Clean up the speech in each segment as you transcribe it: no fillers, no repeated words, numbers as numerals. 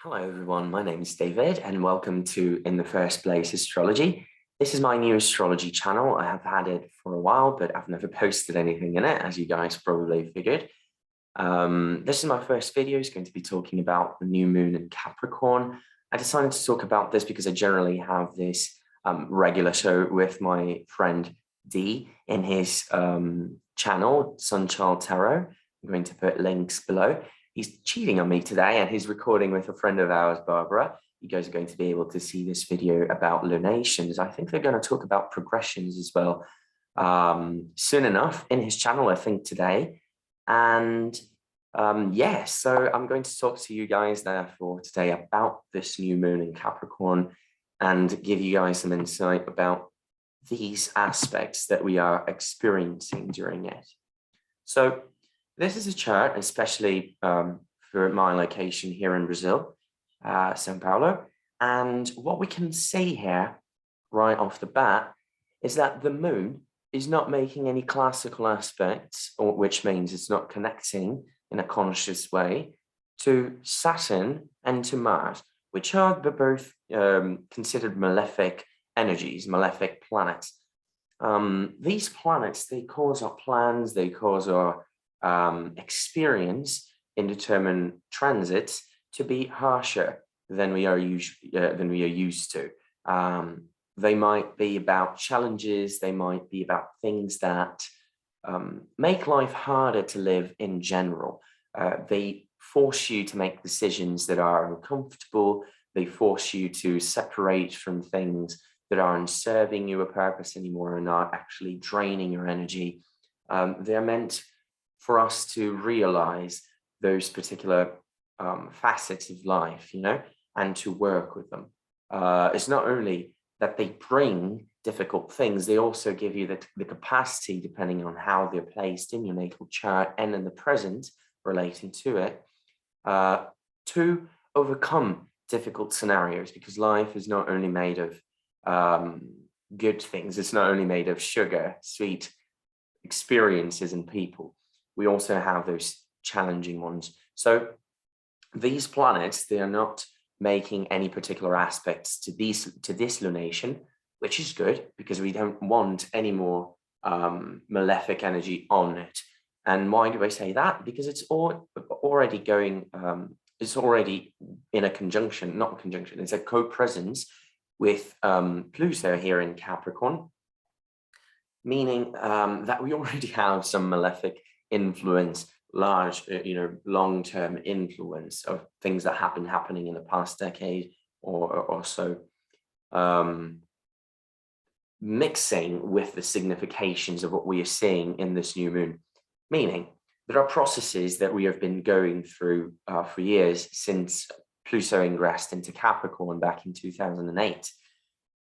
Hello everyone, my name is David and welcome to In the First Place Astrology. This is my new astrology channel. I have had it for a while, but I've never posted anything in it, as you guys probably figured. This is my first video. It's going to be talking about the new moon in Capricorn. I decided to talk about this because I generally have this regular show with my friend D in his channel, Sunchild Tarot. I'm going to put links below. He's cheating on me today and he's recording with a friend of ours, Barbara. You guys are going to be able to see this video about lunations. I think they're going to talk about progressions as well soon enough in his channel, I think today. And so I'm going to talk to you guys therefore today about this new moon in Capricorn and give you guys some insight about these aspects that we are experiencing during it. So this is a chart, especially for my location here in Brazil, São Paulo. And what we can see here right off the bat is that the moon is not making any classical aspects, which means it's not connecting in a conscious way to Saturn and to Mars, which are both considered malefic energies, malefic planets. These planets, they cause our plans, they cause our experience in determined transits to be harsher than we are used to. They might be about challenges, they might be about things that make life harder to live in general. They force you to make decisions that are uncomfortable, they force you to separate from things that aren't serving you a purpose anymore and are actually draining your energy. They're meant for us to realize those particular facets of life, and to work with them. It's not only that they bring difficult things, they also give you the capacity, depending on how they're placed in your natal chart and in the present relating to it, to overcome difficult scenarios, because life is not only made of good things, it's not only made of sugar, sweet experiences and people. We also have those challenging ones. So these planets, they are not making any particular aspects to this lunation, which is good because we don't want any more malefic energy on it. And why do I say that? Because it's already going, it's already in a conjunction, not conjunction, it's a co-presence with Pluto here in Capricorn, meaning that we already have some malefic influence, large, long-term influence of things that happening in the past decade or so, mixing with the significations of what we are seeing in this new moon. Meaning there are processes that we have been going through for years since Pluto ingressed into Capricorn back in 2008.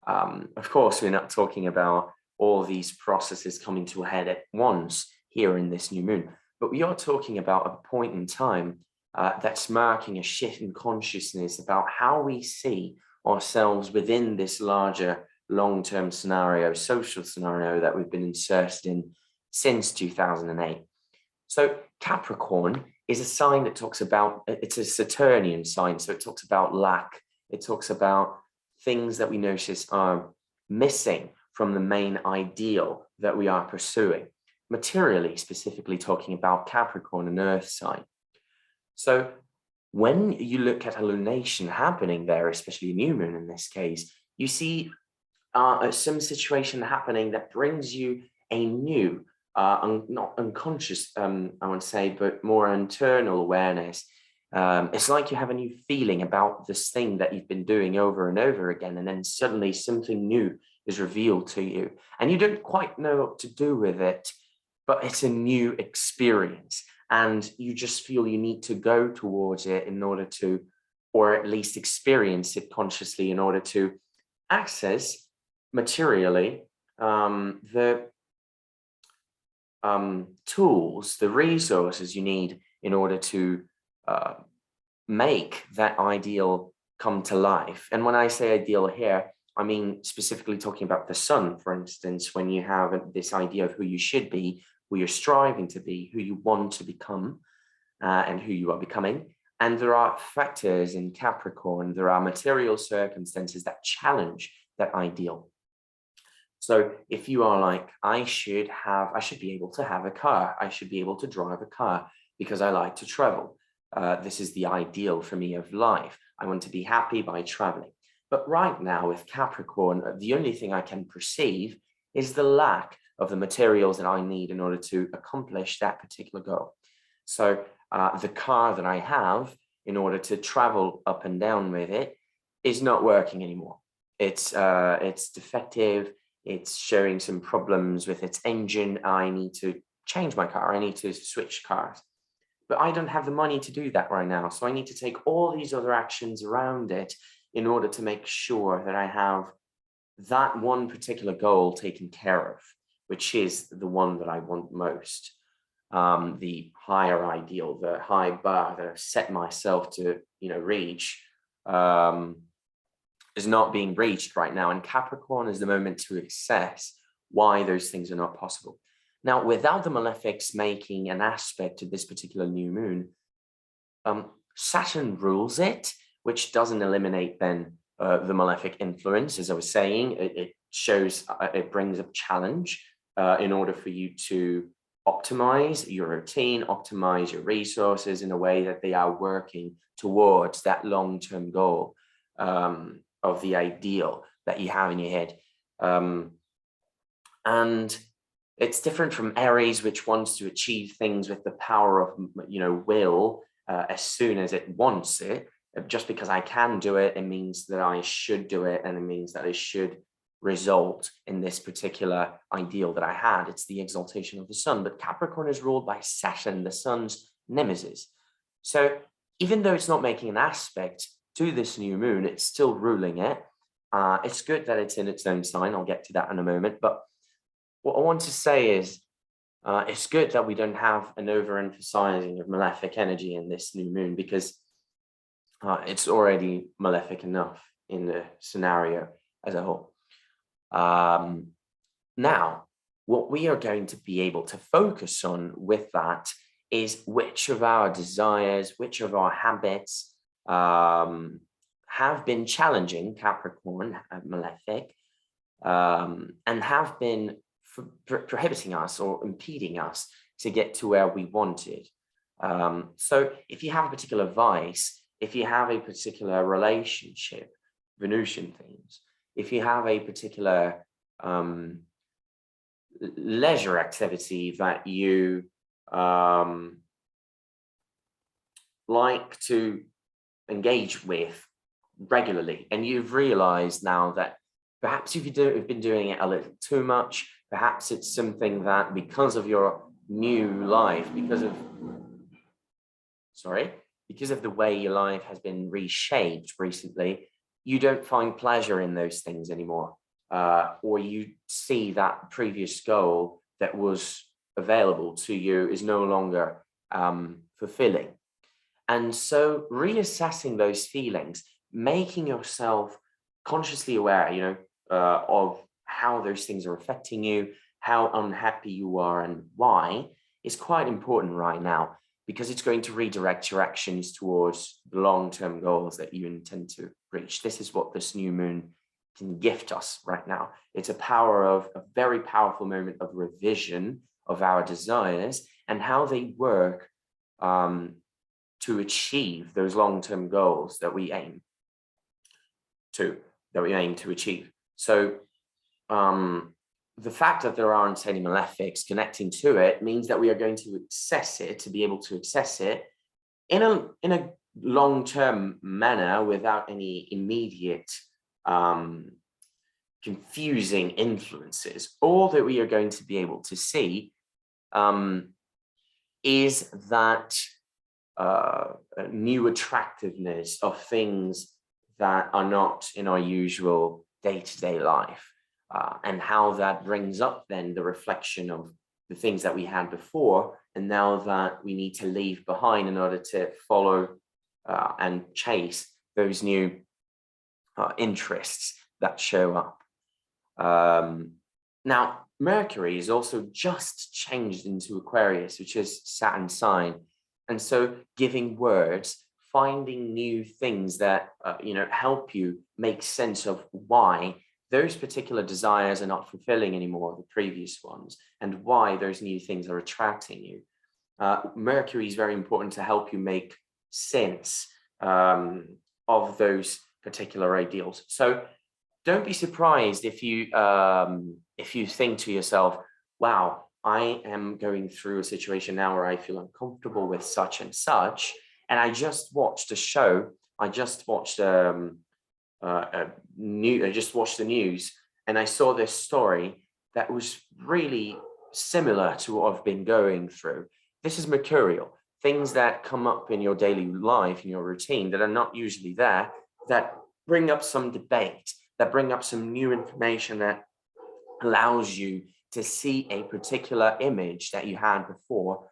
Of course, we're not talking about all these processes coming to a head at once here in this new moon, but we are talking about a point in time that's marking a shift in consciousness about how we see ourselves within this larger long-term scenario, social scenario that we've been inserted in since 2008. So Capricorn is a sign that talks about, it's a Saturnian sign, so it talks about lack, it talks about things that we notice are missing from the main ideal that we are pursuing. Materially, specifically talking about Capricorn, an earth sign. So when you look at a lunation happening there, especially a new moon in this case, you see some situation happening that brings you a new, not unconscious, I would say, but more internal awareness. It's like you have a new feeling about this thing that you've been doing over and over again, and then suddenly something new is revealed to you, and you don't quite know what to do with it, but it's a new experience and you just feel you need to go towards it in order to, or at least experience it consciously in order to access materially the tools, the resources you need in order to make that ideal come to life. And when I say ideal here, I mean specifically talking about the sun, for instance, when you have this idea of who you should be, who you're striving to be, who you want to become, and who you are becoming. And there are factors in Capricorn, there are material circumstances that challenge that ideal. So if you are like, I should be able to have a car, I should be able to drive a car because I like to travel. This is the ideal for me of life. I want to be happy by traveling. But right now with Capricorn, the only thing I can perceive is the lack of the materials that I need in order to accomplish that particular goal. So the car that I have in order to travel up and down with it is not working anymore. It's defective. It's showing some problems with its engine. I need to change my car. I need to switch cars. But I don't have the money to do that right now. So I need to take all these other actions around it in order to make sure that I have that one particular goal taken care of, which is the one that I want most. The higher ideal, the high bar that I've set myself to, reach, is not being reached right now. And Capricorn is the moment to assess why those things are not possible. Now, without the malefics making an aspect to this particular new moon, Saturn rules it, which doesn't eliminate then the malefic influence. As I was saying, it brings up challenge in order for you to optimize your routine, optimize your resources in a way that they are working towards that long-term goal of the ideal that you have in your head. And it's different from Aries, which wants to achieve things with the power of, will as soon as it wants it. Just because I can do it, it means that I should do it, and it means that it should result in this particular ideal that I had. It's the exaltation of the sun. But Capricorn is ruled by Saturn, the sun's nemesis. So even though it's not making an aspect to this new moon, it's still ruling it. It's good that it's in its own sign. I'll get to that in a moment. But what I want to say is it's good that we don't have an overemphasizing of malefic energy in this new moon, because it's already malefic enough in the scenario as a whole. Now, what we are going to be able to focus on with that is which of our desires, which of our habits have been challenging Capricorn, malefic, and have been prohibiting us or impeding us to get to where we wanted. So if you have a particular vice, if you have a particular relationship, Venusian themes, if you have a particular leisure activity that you like to engage with regularly, and you've realized now that perhaps you've been doing it a little too much, perhaps it's something that because of your new life, because of the way your life has been reshaped recently, you don't find pleasure in those things anymore, or you see that previous goal that was available to you is no longer fulfilling. And so reassessing those feelings, making yourself consciously aware, of how those things are affecting you, how unhappy you are and why, is quite important right now, because it's going to redirect your actions towards the long-term goals that you intend to reach. This is what this new moon can gift us right now. It's a very powerful moment of revision of our desires and how they work to achieve those long-term goals that we aim to achieve. So the fact that there aren't any malefics connecting to it means that we are going to be able to access it in a long-term manner without any immediate confusing influences. All that we are going to be able to see is that new attractiveness of things that are not in our usual day-to-day life, and how that brings up then the reflection of the things that we had before, and now that we need to leave behind in order to follow and chase those new interests that show up. Now, Mercury is also just changed into Aquarius, which is Saturn's sign, and so giving words finding new things that help you make sense of why those particular desires are not fulfilling anymore the previous ones, and why those new things are attracting you. Mercury is very important to help you make sense of those particular ideals. So don't be surprised if you think to yourself, wow, I am going through a situation now where I feel uncomfortable with such and such, and I just watched a show. I just watched I just watched the news, and I saw this story that was really similar to what I've been going through. This is mercurial, things that come up in your daily life, in your routine, that are not usually there, that bring up some debate, that bring up some new information that allows you to see a particular image that you had before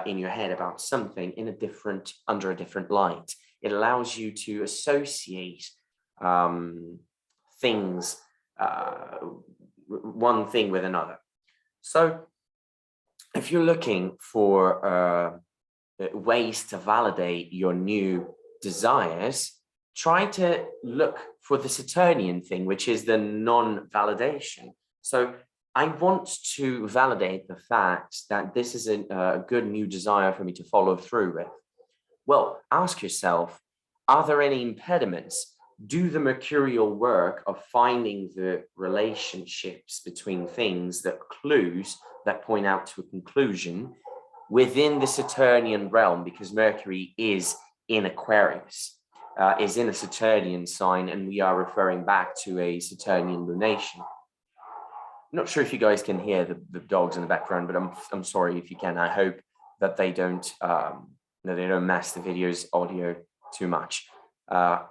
in your head about something under a different light. It allows you to associate things, one thing with another. So if you're looking for ways to validate your new desires, try to look for the Saturnian thing, which is the non-validation. So I want to validate the fact that this is a good new desire for me to follow through with. Well, ask yourself, are there any impediments? Do the mercurial work of finding the relationships between things, the clues that point out to a conclusion within the Saturnian realm, because Mercury is in Aquarius, is in a Saturnian sign, and we are referring back to a Saturnian lunation. I'm not sure if you guys can hear the dogs in the background, but I'm sorry if you can. I hope that they don't mess the video's audio too much.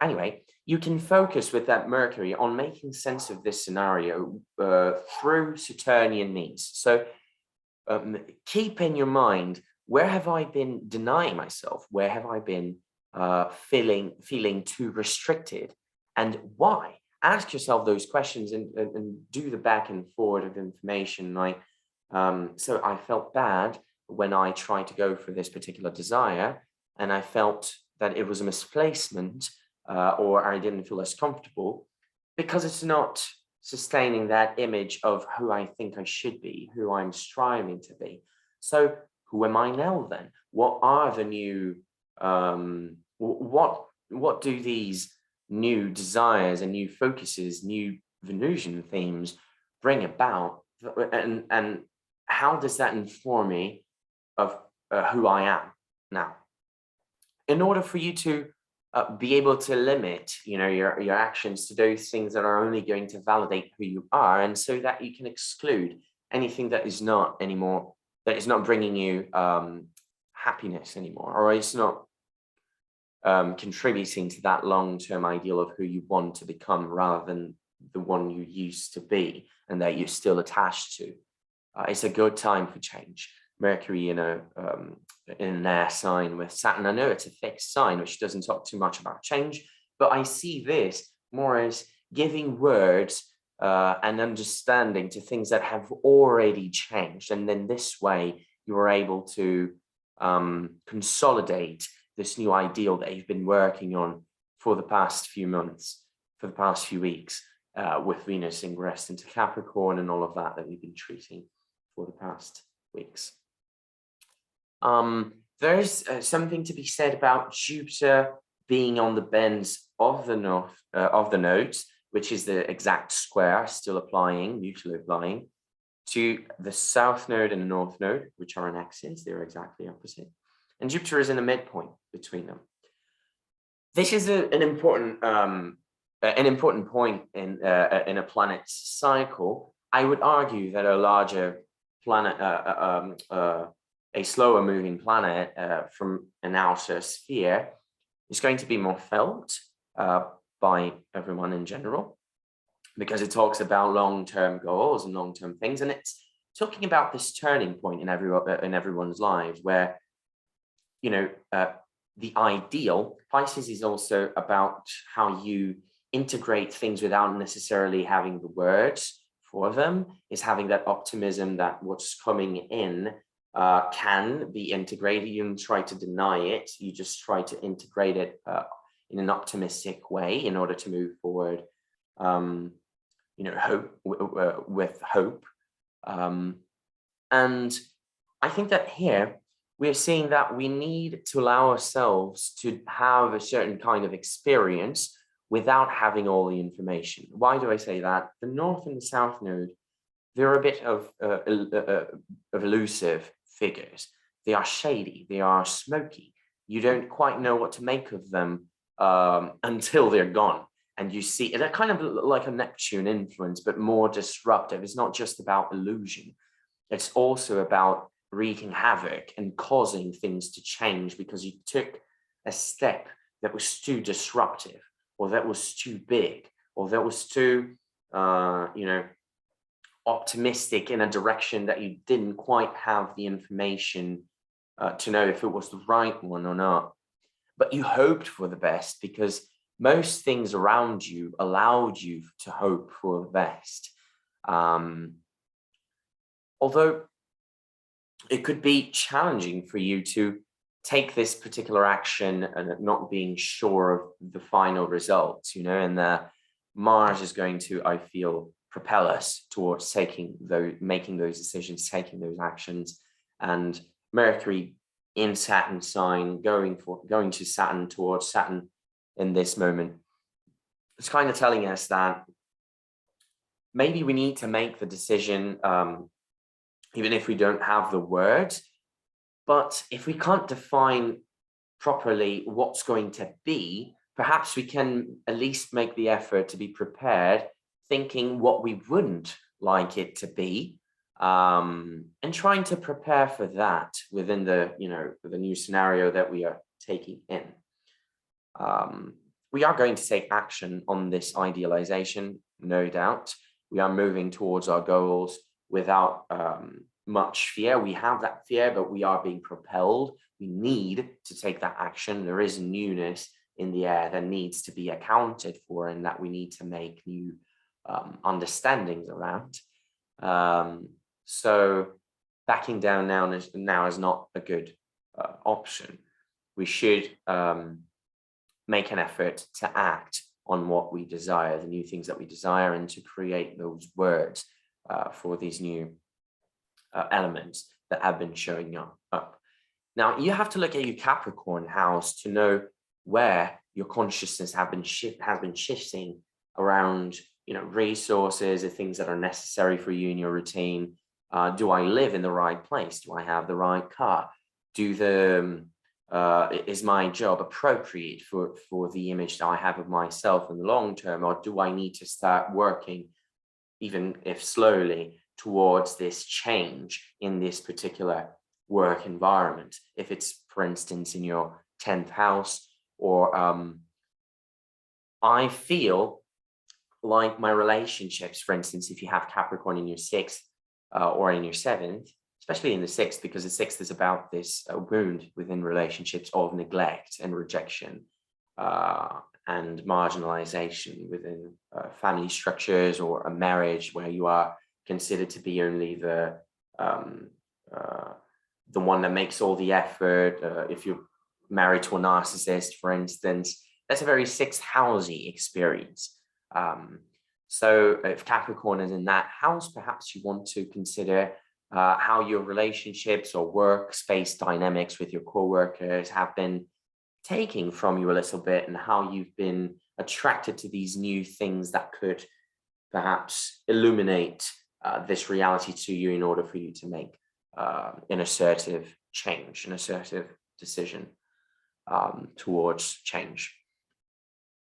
Anyway, you can focus with that Mercury on making sense of this scenario through Saturnian means. So keep in your mind, where have I been denying myself? Where have I been feeling too restricted? And why? Ask yourself those questions and do the back and forward of information. Like, so I felt bad when I tried to go for this particular desire, and I felt that it was a misplacement, or I didn't feel as comfortable because it's not sustaining that image of who I think I should be, who I'm striving to be. So who am I now then? What are the new, what do these new desires and new focuses, new Venusian themes bring about? And how does that inform me of who I am now? In order for you to be able to limit, your actions to those things that are only going to validate who you are, and so that you can exclude anything that is not bringing you happiness anymore, or it's not contributing to that long-term ideal of who you want to become, rather than the one you used to be and that you're still attached to. It's a good time for change. Mercury in an air sign with Saturn. I know it's a fixed sign, which doesn't talk too much about change, but I see this more as giving words and understanding to things that have already changed. And then this way you are able to consolidate this new ideal that you've been working on for the past few months, for the past few weeks, with Venus ingressed into Capricorn and all of that we've been treating for the past weeks. There's something to be said about Jupiter being on the bends of the nodes, which is the exact square, still mutually applying to the south node and the north node, which are in axes. They're exactly opposite, and Jupiter is in the midpoint between them. This is an important point in a planet's cycle. I would argue that a larger planet, a slower moving planet from an outer sphere, is going to be more felt by everyone in general, because it talks about long-term goals and long-term things, and it's talking about this turning point in everyone's lives where, the ideal. Pisces is also about how you integrate things without necessarily having the words for them, is having that optimism that what's coming in can be integrated. You don't try to deny it. You just try to integrate it in an optimistic way in order to move forward. With hope. And I think that here we're seeing that we need to allow ourselves to have a certain kind of experience without having all the information. Why do I say that? The North and the South Node, they're a bit of elusive figures. They are shady, they are smoky. You don't quite know what to make of them until they're gone. And you see, they're kind of like a Neptune influence, but more disruptive. It's not just about illusion. It's also about wreaking havoc and causing things to change because you took a step that was too disruptive, or that was too big, or that was too, optimistic in a direction that you didn't quite have the information to know if it was the right one or not. But you hoped for the best because most things around you allowed you to hope for the best. Although it could be challenging for you to take this particular action and not being sure of the final results, and Mars is going to, I feel, propel us towards making those decisions, taking those actions, and Mercury in Saturn sign, going to Saturn, towards Saturn in this moment. It's kind of telling us that maybe we need to make the decision, even if we don't have the words, but if we can't define properly what's going to be, perhaps we can at least make the effort to be prepared, thinking what we wouldn't like it to be, and trying to prepare for that within the new scenario that we are taking in. We are going to take action on this idealization, no doubt. We are moving towards our goals without much fear. We have that fear, but we are being propelled. We need to take that action. There is newness in the air that needs to be accounted for, and that we need to make new understandings around. So backing down now is not a good option. We should make an effort to act on what we desire, the new things that we desire, and to create those words for these new elements that have been showing up. Now, you have to look at your Capricorn house to know where your consciousness has been shifting around, resources, the things that are necessary for you in your routine. Do I live in the right place? Do I have the right car? Is my job appropriate for the image that I have of myself in the long term, or do I need to start working, even if slowly, towards this change in this particular work environment? If it's, for instance, in your 10th house, or I feel like my relationships, for instance, if you have Capricorn in your 6th or in your 7th, especially in the 6th, because the 6th is about this wound within relationships of neglect and rejection and marginalization within family structures, or a marriage where you are considered to be only the one that makes all the effort. If you're married to a narcissist, for instance, that's a very 6th housey experience. So if Capricorn is in that house, perhaps you want to consider how your relationships or workspace dynamics with your co-workers have been taking from you a little bit, and how you've been attracted to these new things that could perhaps illuminate this reality to you in order for you to make an assertive change, an assertive decision towards change.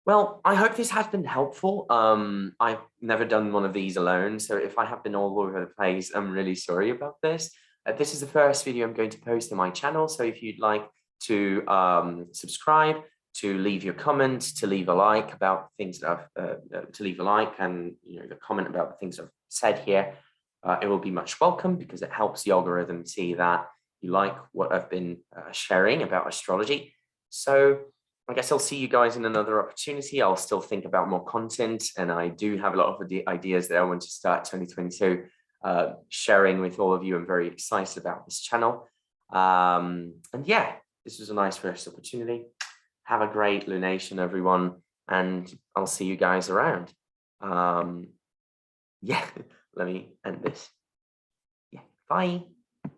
Well, I hope this has been helpful. I've never done one of these alone, so if I have been all over the place, I'm really sorry about this. This is the first video I'm going to post on my channel, so if you'd like to subscribe, to leave your comment, to leave a like about things that to leave a like and the comment about the things I've said here, it will be much welcome, because it helps the algorithm see that you like what I've been sharing about astrology. So I guess I'll see you guys in another opportunity. I'll still think about more content, and I do have a lot of ideas that I want to start 2022 sharing with all of you. I'm very excited about this channel. And yeah, this was a nice first opportunity. Have a great lunation, everyone, and I'll see you guys around. Yeah, let me end this. Yeah, bye.